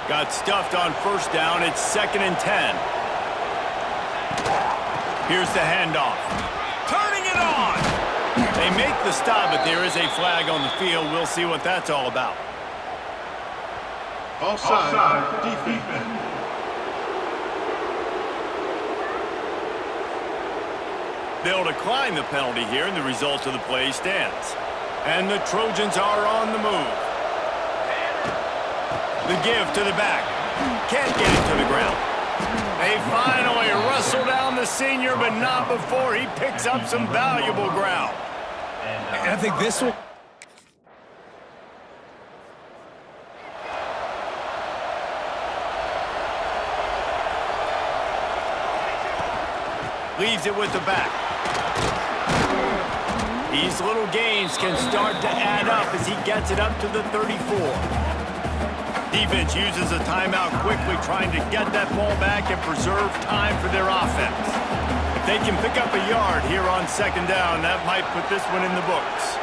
Got stuffed on first down. It's 2nd and 10. Here's the handoff. Turning it on. They make the stop, but there is a flag on the field. We'll see what that's all about. Offside, defense. They'll decline the penalty here, and the result of the play stands. And the Trojans are on the move. The give to the back. Can't get it to the ground. They finally wrestle down the senior, but not before he picks up some valuable ground. And I think this will... Leaves it with the back. These little gains can start to add up as he gets it up to the 34. Defense uses a timeout quickly, trying to get that ball back and preserve time for their offense. If they can pick up a yard here on 2nd down, that might put this one in the books.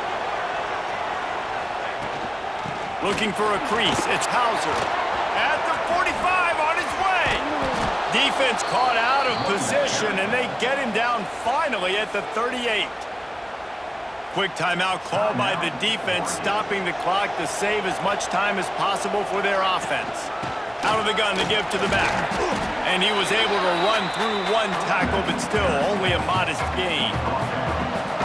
Looking for a crease, it's Hauser. At the 45, on his way. Defense caught out of position, and they get him down finally at the 38. Quick timeout called by the defense, stopping the clock to save as much time as possible for their offense. Out of the gun to give to the back. And he was able to run through one tackle, but still only a modest gain.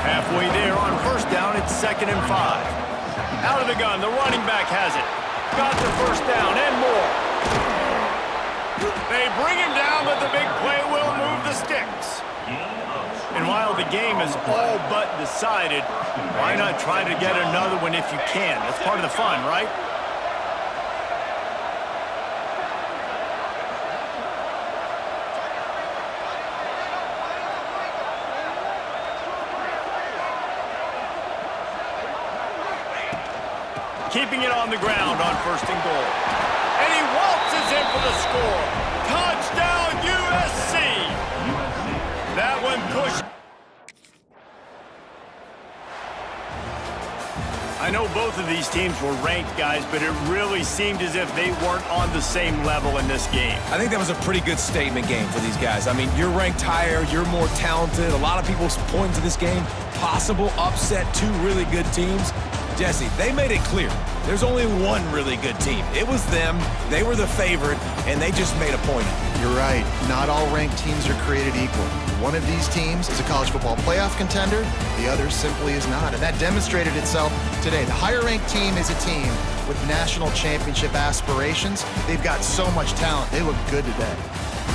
Halfway there on first down, it's 2nd and 5. Out of the gun, the running back has it. Got the first down and more. They bring him down, but the big play will move the sticks. And while the game is all but decided, why not try to get another one if you can? That's part of the fun, right? Keeping it on the ground on 1st and goal. And he waltzes in for the score. Touchdown, USC! That one pushed. I know both of these teams were ranked, guys, but it really seemed as if they weren't on the same level in this game. I think that was a pretty good statement game for these guys. I mean, you're ranked higher, you're more talented. A lot of people point to this game, possible upset, 2 really good teams. Jesse, they made it clear. There's only one really good team. It was them. They were the favorite, and they just made a point. You're right. Not all ranked teams are created equal. One of these teams is a college football playoff contender. The other simply is not. And that demonstrated itself today. The higher-ranked team is a team with national championship aspirations. They've got so much talent. They look good today.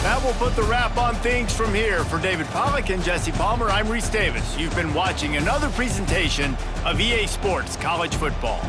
That will put the wrap on things from here. For David Pollack and Jesse Palmer, I'm Reese Davis. You've been watching another presentation of EA Sports College Football.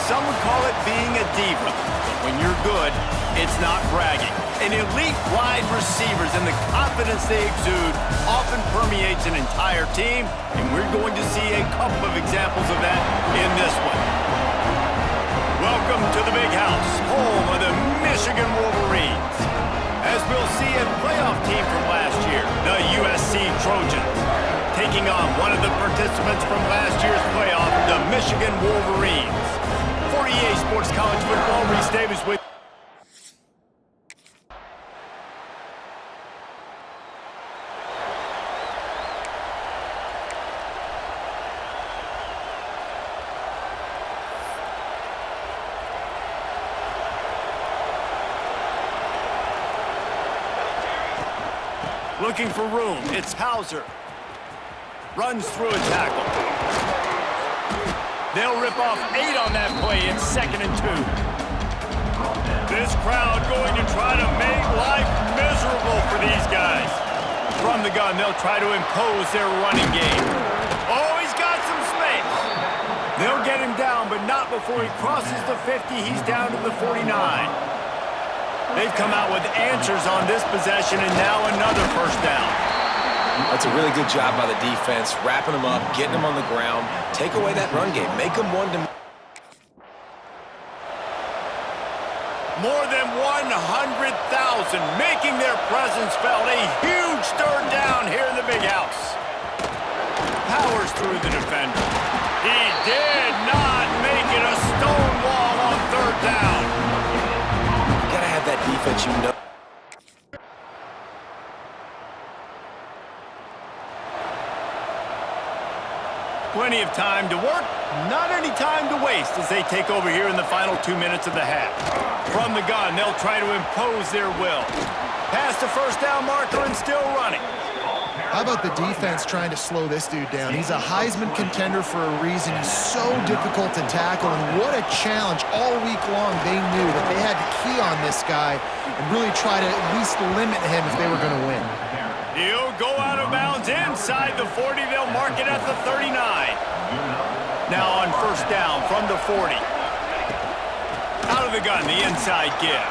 some would call it being a diva. But when you're good, it's not bragging. And elite wide receivers and the confidence they exude often permeates an entire team, and we're going to see a couple of examples of that in this one. Welcome to the Big House, home of the Michigan Wolverines. As we'll see a playoff team from last year, the USC Trojans, taking on one of the participants from last year's playoff, the Michigan Wolverines. For EA Sports College Football, Reese Davis with looking for room. It's Hauser. Runs through a tackle. They'll rip off 8 on that play. It's 2nd and 2. This crowd going to try to make life miserable for these guys. From the gun, they'll try to impose their running game. Oh, he's got some space. They'll get him down, but not before he crosses the 50. He's down to the 49. They've come out with answers on this possession, and now another first down. That's a really good job by the defense, wrapping them up, getting them on the ground. Take away that run game. Make them one-dimensional. More than 100,000 making their presence felt. A huge third down here in the Big House. Powers through the defender. He did not make it a stone wall on third down. That defense, you know. Plenty of time to work, not any time to waste as they take over here in the final 2 minutes of the half. From the gun, they'll try to impose their will. Past the first down marker and still running. How about the defense trying to slow this dude down? He's a Heisman contender for a reason. He's so difficult to tackle, and what a challenge all week long. They knew that they had to key on this guy and really try to at least limit him if they were going to win. He'll go out of bounds inside the 40. They'll mark it at the 39. Now on first down from the 40. Out of the gun, the inside give.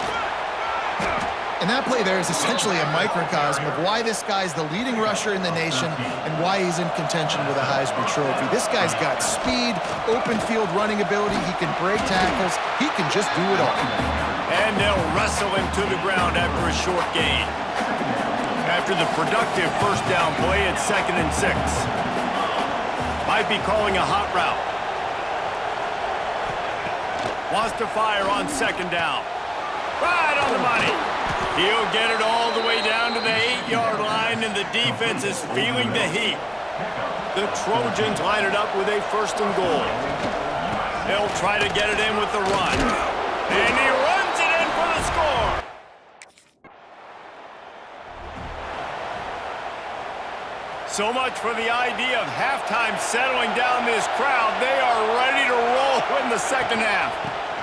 And that play there is essentially a microcosm of why this guy's the leading rusher in the nation and why he's in contention with a Heisman Trophy. This guy's got speed, open field running ability. He can break tackles. He can just do it all. And they'll wrestle him to the ground after a short gain. After the productive first down play, it's 2nd and 6. Might be calling a hot route. Wants to fire on 2nd down. Right on the money. He'll get it all the way down to the 8-yard line, and the defense is feeling the heat. The Trojans line it up with a 1st and goal. They'll try to get it in with the run. And he runs it in for the score. So much for the idea of halftime settling down this crowd. They are ready to roll in the second half.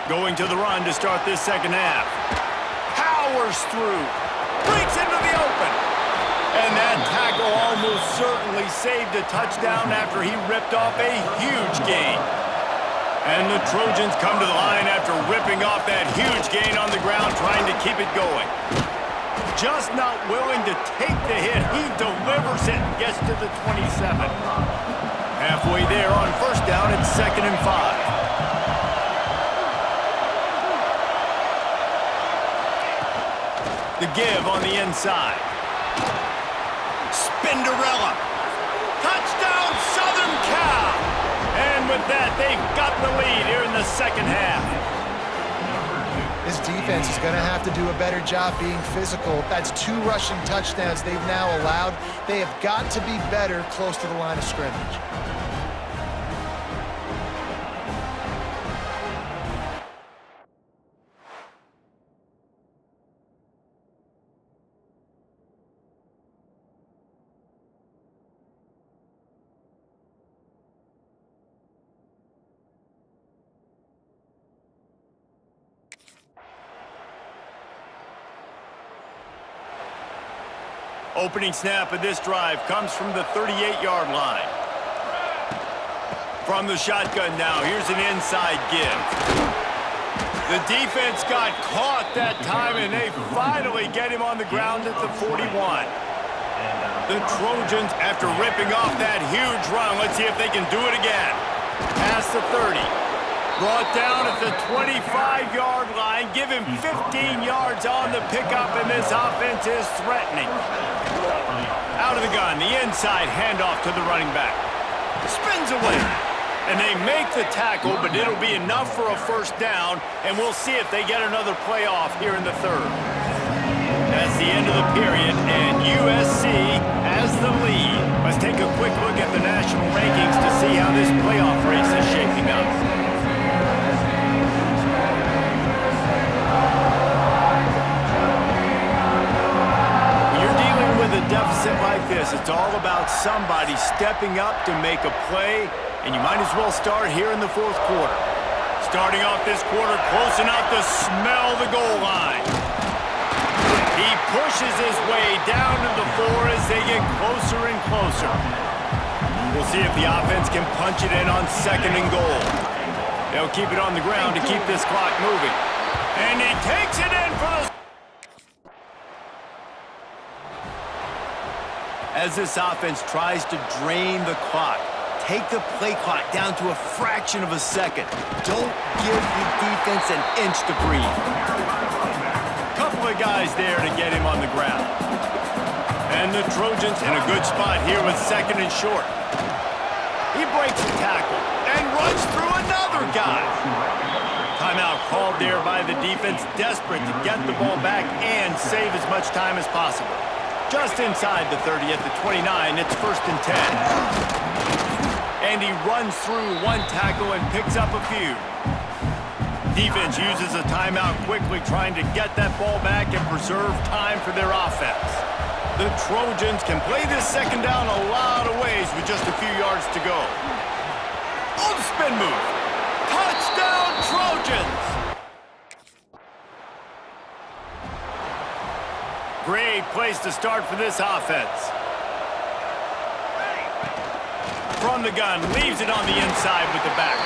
Going to the run to start this second half. Powers through. Breaks into the open. And that tackle almost certainly saved a touchdown after he ripped off a huge gain. And the Trojans come to the line after ripping off that huge gain on the ground, trying to keep it going. Just not willing to take the hit. He delivers it and gets to the 27. Halfway there on first down, it's 2nd and 5. The give on the inside. Spinderella. Touchdown, Southern Cal. And with that, they've got the lead here in the second half. This defense is going to have to do a better job being physical. That's 2 rushing touchdowns they've now allowed. They have got to be better close to the line of scrimmage. Opening snap of this drive comes from the 38-yard line. From the shotgun now, here's an inside give. The defense got caught that time, and they finally get him on the ground at the 41. The Trojans, after ripping off that huge run, let's see if they can do it again. Past the 30. Brought down at the 25-yard line. Give him 15 yards on the pickup, and this offense is threatening. Out of the gun, the inside handoff to the running back. Spins away. And they make the tackle, but it'll be enough for a first down, and we'll see if they get another play off here in the third. That's the end of the period, and USC has the lead. Let's take a quick look at the national rankings to see how this playoff race is shaping up. When you're dealing with a deficit like this, it's all about somebody stepping up to make a play, and you might as well start here in the fourth quarter. Starting off this quarter close enough to smell the goal line. He pushes his way down to the 4 as they get closer and closer. We'll see if the offense can punch it in on second and goal. They'll keep it on the ground to keep this clock moving. And he takes it in for the... As this offense tries to drain the clock, take the play clock down to a fraction of a second. Don't give the defense an inch to breathe. Couple of guys there to get him on the ground. And the Trojans in a good spot here with second and short. He breaks the tackle and runs through another guy. Timeout called there by the defense, desperate to get the ball back and save as much time as possible. Just inside the 30 at the 29, it's first and 10. And he runs through one tackle and picks up a few. Defense uses a timeout quickly, trying to get that ball back and preserve time for their offense. The Trojans can play this second down a lot of ways with just a few yards to go. Oh, the spin move. Touchdown, Trojans! Great place to start for this offense. From the gun, leaves it on the inside with the back.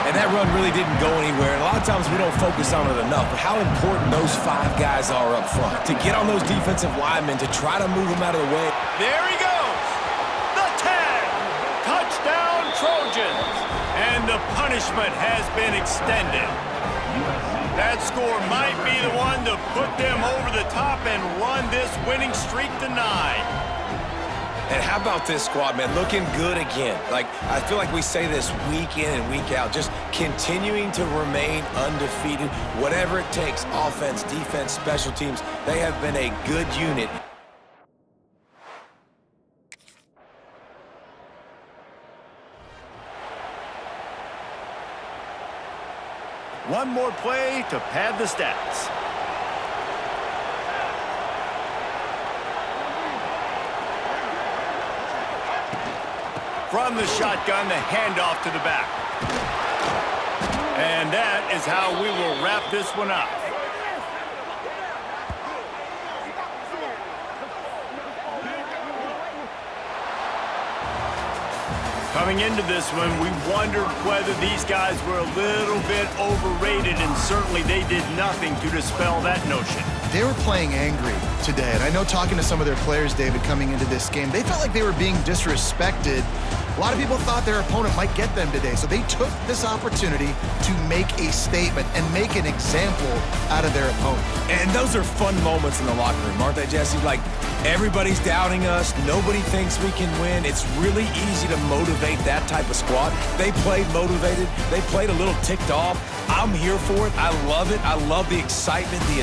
And that run really didn't go anywhere. And a lot of times we don't focus on it enough, but how important those 5 guys are up front. To get on those defensive linemen, to try to move them out of the way. There he goes! The 10! Touchdown, Trojans! And the punishment has been extended. That score might be the one to put them over the top and run this winning streak to 9. And how about this squad, man? Looking good again. Like, I feel like we say this week in and week out, just continuing to remain undefeated. Whatever it takes, offense, defense, special teams, they have been a good unit. One more play to pad the stats. From the shotgun, the handoff to the back. And that is how we will wrap this one up. Coming into this one, we wondered whether these guys were a little bit overrated, and certainly they did nothing to dispel that notion. They were playing angry today, and I know talking to some of their players, David, coming into this game, they felt like they were being disrespected. A lot of people thought their opponent might get them today, so they took this opportunity to make a statement and make an example out of their opponent. And those are fun moments in the locker room, aren't they, Jesse? Like, everybody's doubting us. Nobody thinks we can win. It's really easy to motivate that type of squad. They played motivated. They played a little ticked off. I'm here for it. I love it. I love the excitement, the